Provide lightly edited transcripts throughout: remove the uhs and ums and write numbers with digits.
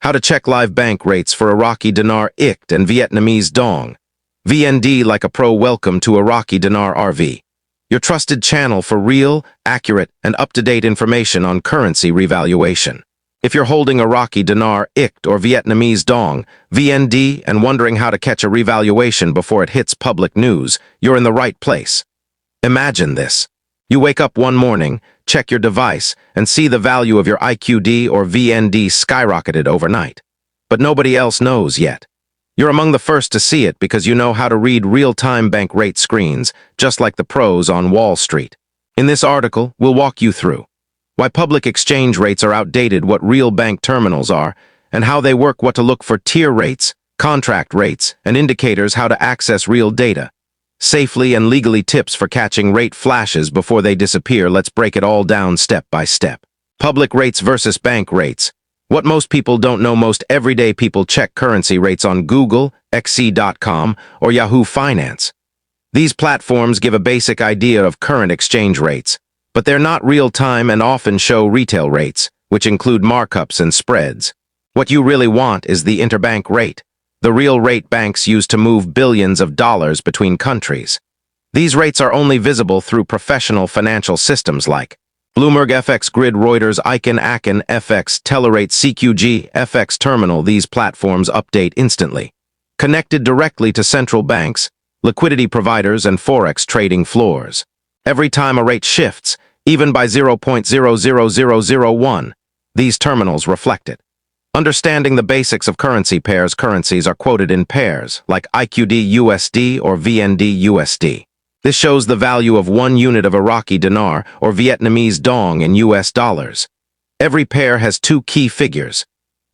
How to check live bank rates for Iraqi Dinar IQD and Vietnamese Dong. VND like a pro. Welcome to Iraqi Dinar RV, your trusted channel for real, accurate, and up-to-date information on currency revaluation. If you're holding Iraqi Dinar IQD or Vietnamese Dong, VND, and wondering how to catch a revaluation before it hits public news, you're in the right place. Imagine this. You wake up one morning, check your device, and see the value of your IQD or VND skyrocketed overnight. But nobody else knows yet. You're among the first to see it because you know how to read real-time bank rate screens, just like the pros on Wall Street. In this article, we'll walk you through why public exchange rates are outdated, what real bank terminals are, and how they work, what to look for tier rates, contract rates, and indicators, how to access real data safely and legally, tips for catching rate flashes before they disappear. Let's break it all down step by step. Public rates versus bank rates. What most people don't know: most everyday people check currency rates on Google, XC.com, or Yahoo Finance. These platforms give a basic idea of current exchange rates, but they're not real-time and often show retail rates, which include markups and spreads. What you really want is the interbank rate, the real rate banks use to move billions of dollars between countries. These rates are only visible through professional financial systems like Bloomberg FX Grid, Reuters, Acon FX, Telerate, CQG FX Terminal. These platforms update instantly, connected directly to central banks, liquidity providers, and Forex trading floors. Every time a rate shifts, even by 0.00001, these terminals reflect it. Understanding the basics of currency pairs. Currencies are quoted in pairs, like IQD USD or VND USD. This shows the value of 1 unit of Iraqi dinar or Vietnamese dong in US dollars. Every pair has 2 key figures.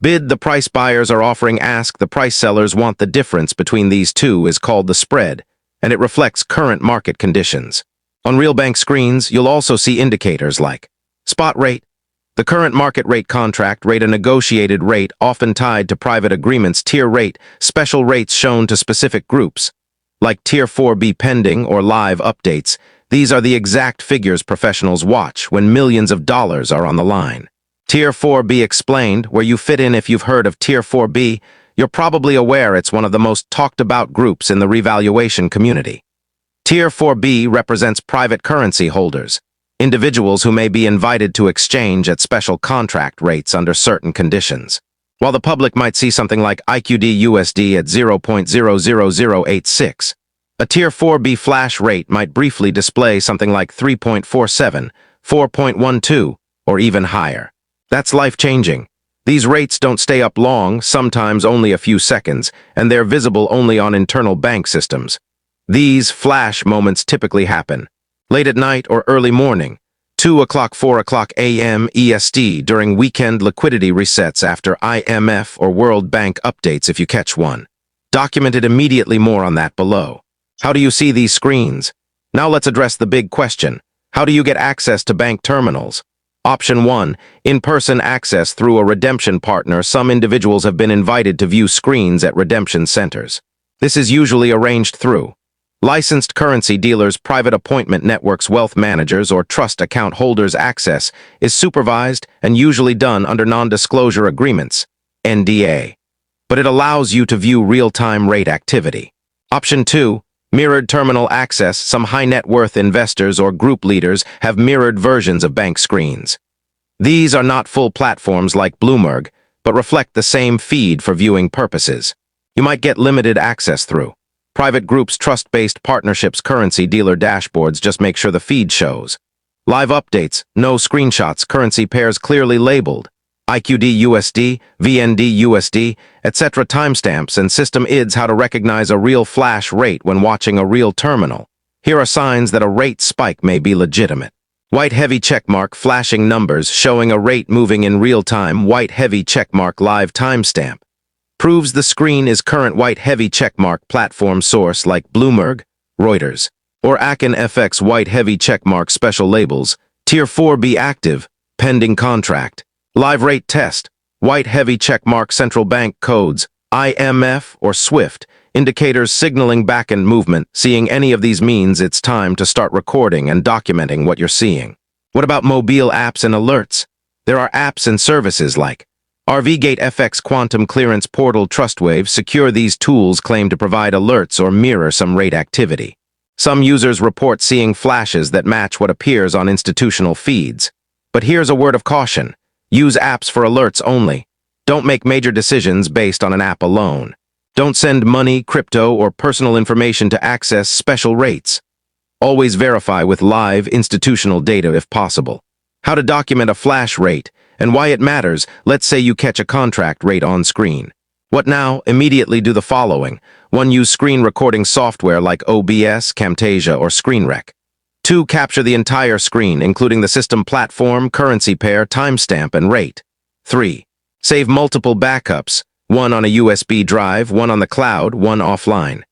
Bid, the price buyers are offering; ask, the price sellers want. The difference between these two is called the spread, and it reflects current market conditions. On real bank screens, you'll also see indicators like spot rate, the current market rate; contract rate, a negotiated rate often tied to private agreements; tier rate, special rates shown to specific groups, like Tier 4B pending or live updates. These are the exact figures professionals watch when millions of dollars are on the line. Tier 4B explained, where you fit in. If you've heard of Tier 4B, you're probably aware it's one of the most talked about groups in the revaluation community. Tier 4B represents private currency holders, individuals who may be invited to exchange at special contract rates under certain conditions. While the public might see something like IQD USD at 0.00086, a Tier 4B flash rate might briefly display something like 3.47, 4.12, or even higher. That's life-changing. These rates don't stay up long, sometimes only a few seconds, and they're visible only on internal bank systems. These flash moments typically happen late at night or early morning, 2 o'clock, 4 o'clock a.m. EST, during weekend liquidity resets after IMF or World Bank updates, if you catch one. Documented immediately. More on that below. How do you see these screens? Now let's address the big question. How do you get access to bank terminals? Option 1, in-person access through a redemption partner. Some individuals have been invited to view screens at redemption centers. This is usually arranged through licensed currency dealers, private appointment networks, wealth managers, or trust account holders. Access is supervised and usually done under non-disclosure agreements, NDA, but it allows you to view real-time rate activity. Option 2, mirrored terminal access. Some high-net-worth investors or group leaders have mirrored versions of bank screens. These are not full platforms like Bloomberg, but reflect the same feed for viewing purposes. You might get limited access through private groups, trust-based partnerships, currency dealer dashboards. Just make sure the feed shows live updates, no screenshots, currency pairs clearly labeled, IQD USD, VND USD, etc. Timestamps and system IDs. How to recognize a real flash rate when watching a real terminal. Here are signs that a rate spike may be legitimate. White heavy checkmark, flashing numbers showing a rate moving in real time. White heavy checkmark, live timestamp proves the screen is current. White heavy checkmark, platform source like Bloomberg, Reuters, or Acon FX. White heavy checkmark, special labels, Tier 4B active, pending contract. Live rate test, white heavy checkmark, central bank codes, IMF or SWIFT, indicators signaling back-end movement. Seeing any of these means it's time to start recording and documenting what you're seeing. What about mobile apps and alerts? There are apps and services like RVGate FX Quantum Clearance Portal TrustWave secure these tools claim to provide alerts or mirror some rate activity. Some users report seeing flashes that match what appears on institutional feeds. But here's a word of caution. Use apps for alerts only. Don't make major decisions based on an app alone. Don't send money, crypto, or personal information to access special rates. Always verify with live institutional data if possible. How to document a flash rate and why it matters. Let's say you catch a contract rate on screen. What now? Immediately do the following. 1. Use screen recording software like OBS, Camtasia, or ScreenRec. 2. Capture the entire screen, including the system platform, currency pair, timestamp, and rate. 3. Save multiple backups, 1 on a USB drive, 1 on the cloud, 1 offline.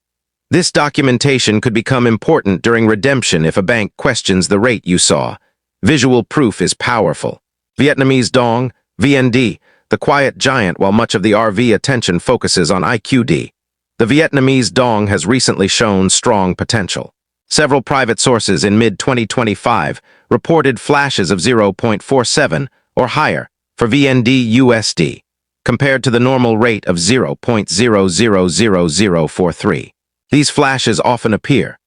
This documentation could become important during redemption if a bank questions the rate you saw. Visual proof is powerful. Vietnamese Dong, VND, the quiet giant while much of the RV attention focuses on IQD. The Vietnamese Dong has recently shown strong potential. Several private sources in mid-2025 reported flashes of 0.47 or higher for VND USD, compared to the normal rate of 0.000043. These flashes often appear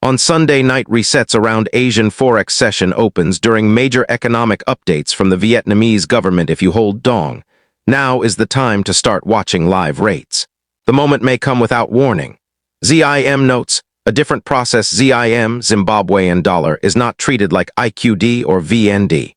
on Sunday night resets around Asian Forex session opens during major economic updates from the Vietnamese government. If you hold Dong, now is the time to start watching live rates. The moment may come without warning. ZIM notes, a different process. ZIM, Zimbabwean dollar, is not treated like IQD or VND.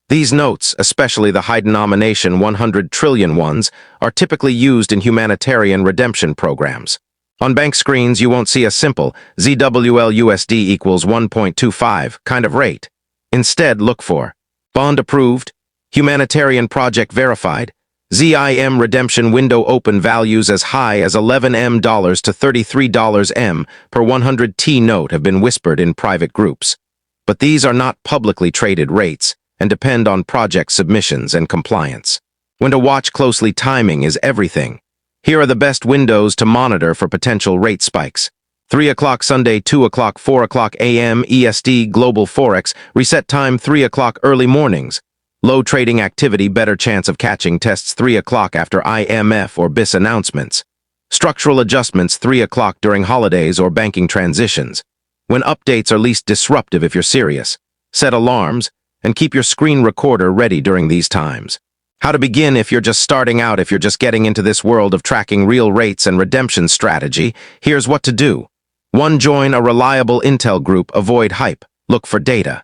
These notes, especially the high denomination 100 trillion ones, are typically used in humanitarian redemption programs. On bank screens, you won't see a simple ZWL/USD equals 1.25 kind of rate. Instead, look for bond approved, humanitarian project verified, ZIM redemption window open values as high as $11M to $33M per 100T note have been whispered in private groups. But these are not publicly traded rates and depend on project submissions and compliance. When to watch closely, timing is everything. Here are the best windows to monitor for potential rate spikes. 3 o'clock Sunday, 2 o'clock, 4 o'clock a.m. EST Global Forex, reset time 3 o'clock early mornings. Low trading activity, better chance of catching tests 3 o'clock after IMF or BIS announcements. Structural adjustments 3 o'clock during holidays or banking transitions. When updates are least disruptive if you're serious. Set alarms and keep your screen recorder ready during these times. How to begin if you're just starting out. If you're just getting into this world of tracking real rates and redemption strategy, here's what to do. 1. Join a reliable intel group. Avoid hype. Look for data.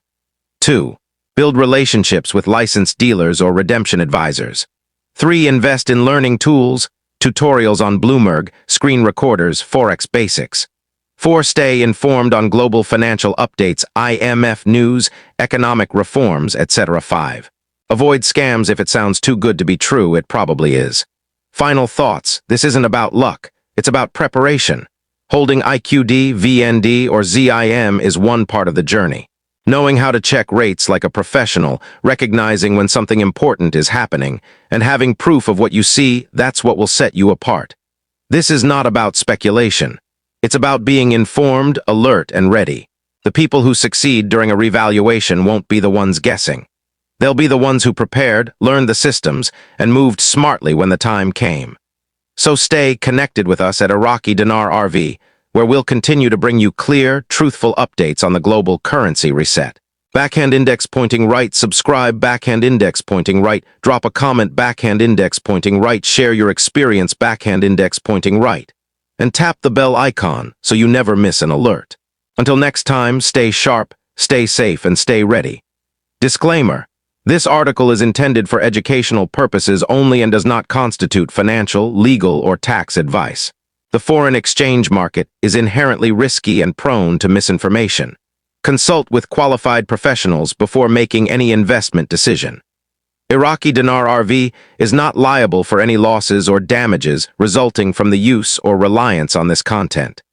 2. Build relationships with licensed dealers or redemption advisors. 3. Invest in learning tools, tutorials on Bloomberg, screen recorders, Forex basics. 4. Stay informed on global financial updates, IMF news, economic reforms, etc. 5. Avoid scams. If it sounds too good to be true, it probably is. Final thoughts. This isn't about luck. It's about preparation. Holding IQD, VND, or ZIM is one part of the journey. Knowing how to check rates like a professional, recognizing when something important is happening, and having proof of what you see, that's what will set you apart. This is not about speculation. It's about being informed, alert, and ready. The people who succeed during a revaluation won't be the ones guessing. They'll be the ones who prepared, learned the systems, and moved smartly when the time came. So stay connected with us at Iraqi Dinar RV, where we'll continue to bring you clear, truthful updates on the global currency reset. Backhand index pointing right, subscribe, backhand index pointing right, drop a comment, backhand index pointing right, share your experience, backhand index pointing right, and tap the bell icon so you never miss an alert. Until next time, stay sharp, stay safe, and stay ready. Disclaimer. This article is intended for educational purposes only and does not constitute financial, legal, or tax advice. The foreign exchange market is inherently risky and prone to misinformation. Consult with qualified professionals before making any investment decision. Iraqi Dinar RV is not liable for any losses or damages resulting from the use or reliance on this content.